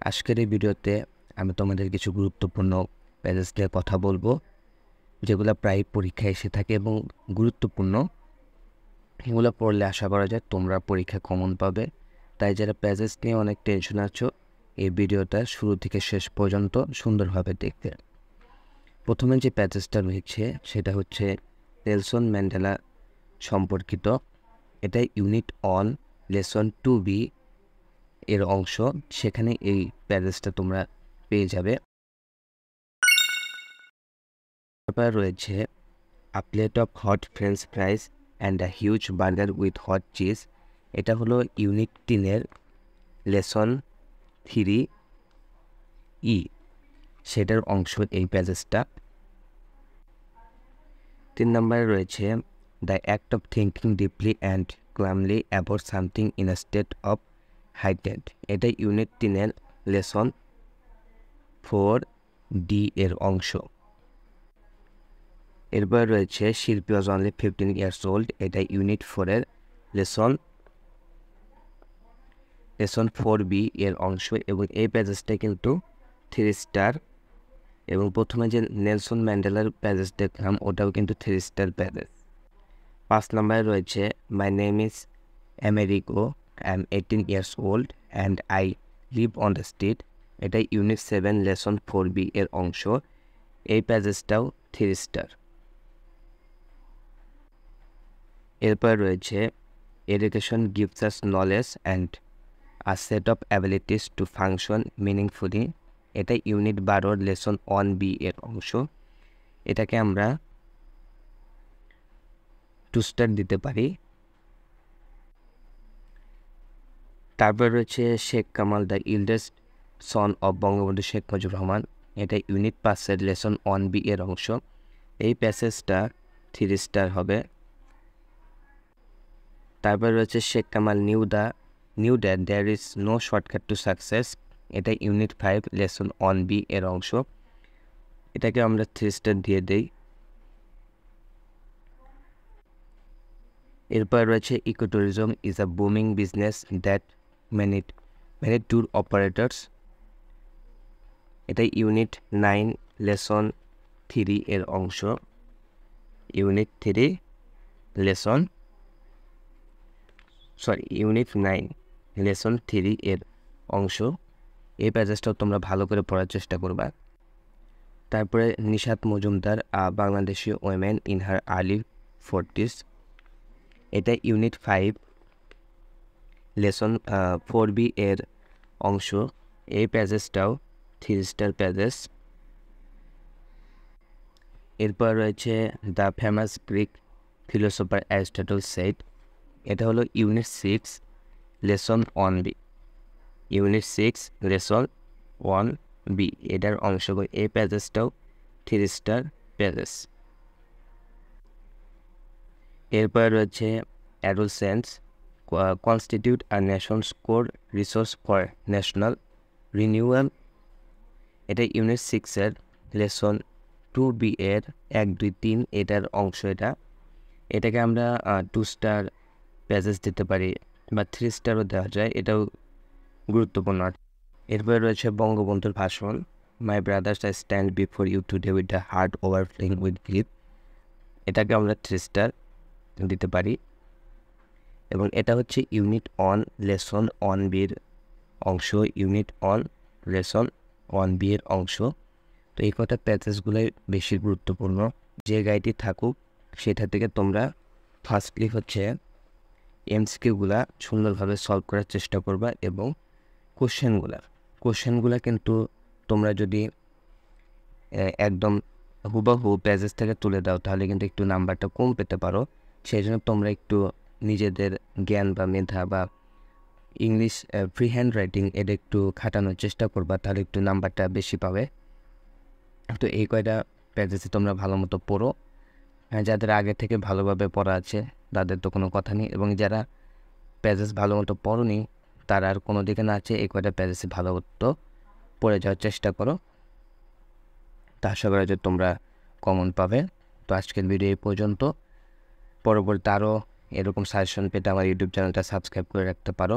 আজকের এই ভিডিওতে আমি তোমাদের কিছু গুরুত্বপূর্ণ প্যাসেজ নিয়ে কথা বলবো, যেগুলো প্রায় পরীক্ষায় এসে থাকে এবং গুরুত্বপূর্ণ। এগুলো পড়লে আশা করা যায় তোমরা পরীক্ষা কমন পাবে। তাই যারা প্যাসেজ নিয়ে অনেক টেনশন আছো, এই ভিডিওটা শুরু থেকে শেষ পর্যন্ত সুন্দরভাবে দেখতে। প্রথমে যে প্যাসেজটা রয়েছে সেটা হচ্ছে নেলসন ম্যান্ডেলা সম্পর্কিত। এটা ইউনিট অন লেসন 2B এর অংশ। সেখানে এই প্যাসেজটা তোমরা পেয়ে যাবে। তারপর রয়েছে a plate of hot French fries and a huge burger with hot cheese. এটা হলো ইউনিট 3-এর লেসন 3E, সেটার অংশ এই প্যাসেজটা। 3 নম্বরে রয়েছে the act of thinking deeply and calmly about something in a state of হাইটেড। এটা ইউনিট 3-এর লেসন 4D এর অংশ। এরপর রয়েছে শিল্পী ওয়াজ অনলি 15 years old। এটা ইউনিট 4-এর লেসন 4B এর অংশ এবং এই প্যাসেজটা কিন্তু 3 স্টার। এবং প্রথমে যে নেলসন ম্যান্ডেলার প্যাসেজ দেখলাম ওটাও কিন্তু 3 স্টার প্যাসেজ। 5 নম্বরে রয়েছে my name is Americo, I am 18 years old and I live on the street. এটা ইউনিট 7 লেসন 4B এর অংশ। এই প্যাসেজটাও 3 স্টার। এরপর রয়েছে education gives us knowledge and a set of abilities to function meaningfully. এটা ইউনিট 12 লেসন 1B এর অংশ। এটাকে আমরা 2 স্টার দিতে পারি। তারপর রয়েছে Sheikh Kamal the eldest son of Bangabandhu Sheikh Mujibur Rahman. এটা ইউনিট 5-এর লেসন 1B এর অংশ। এই প্যাসেজটা 3 স্টার হবে। তারপর রয়েছে Sheikh Kamal knew that there is no shortcut to success. এটা ইউনিট 5 লেসন 1B এর অংশ। এটাকে আমরা 3 স্টার দিয়ে দেই। এরপর রয়েছে ecotourism is a booming business that many tour operators. এটা ইউনিট 9 লেসন 3 এর অংশ। ইউনিট 9 লেসন 3 এর অংশ। এই প্যাসেজটাও তোমরা ভালো করে পড়ার চেষ্টা করবা। তারপরে Nishat Majumdar Bangladeshi women in her early 40s। এটা ইউনিট 5 লেসন 4B এর অংশ। এই প্যাসেজটাও 3 স্টার প্যাসেজ। এরপর রয়েছে the famous Greek philosopher Aristotle said. এটা হলো unit 6 lesson 1B। Unit 6 lesson 1B এটার অংশ। এই প্যাসেজটাও 3 স্টার প্যাসেজ। এরপর রয়েছে adolescence constitute a Nations core resource for national renewal. এটা ইউনিট 6-এর লেসন 2B এর 1, 2, 3 এটার অংশ। এটাকে আমরা 2 স্টার প্যাসেজ দিতে পারি বা 3 স্টারও দেওয়া যায়, এটাও গুরুত্বপূর্ণ। এরপরে রয়েছে বঙ্গবন্ধুর ভাষণ my brothers I stand before you today with the heart overflowing with grief. এটাকে আমরা 3 স্টার দিতে পারি। এবং এটা হচ্ছে ইউনিট অন লেসন 1Bর অংশ। ইউনিট অন লেসন 1B এর অংশ। তো এই কটা প্যাসেজগুলোই বেশি গুরুত্বপূর্ণ। যে গাইডটি থাকুক সেটা থেকে তোমরা ফার্স্টলি হচ্ছে এমসিকিউগুলা সুন্দরভাবে সলভ করার চেষ্টা করবা এবং কোশ্চেনগুলা কিন্তু তোমরা যদি একদম হুবহু প্যাসেজ থেকে তুলে দাও তাহলে কিন্তু একটু নাম্বারটা কম পেতে পারো। সেই জন্য তোমরা একটু নিজেদের জ্ঞান বা মেধা বা ইংলিশ ফ্রি হ্যান্ড রাইটিং এটা একটু খাটানোর চেষ্টা করবা, তাহলে একটু নাম্বারটা বেশি পাবে। তো এই কয়টা প্যাসেজে তোমরা ভালো মতো পড়ো। যাদের আগে থেকে ভালোভাবে পড়া আছে তাদের তো কোনো কথা নেই, এবং যারা প্যাসেজ ভালো মতো পড়োনি তারা আর কোনো দিকে না আছে, এই কয়টা প্যাসেজে ভালো মতো পড়ে যাওয়ার চেষ্টা করো। তা আশা করা যায় তোমরা কমন পাবে। তো আজকের ভিডিও এই পর্যন্ত। পরবর্তী আরও এরকম সাজেশন পেতে আমার ইউটিউব চ্যানেলটা সাবস্ক্রাইব করে রাখতে পারো।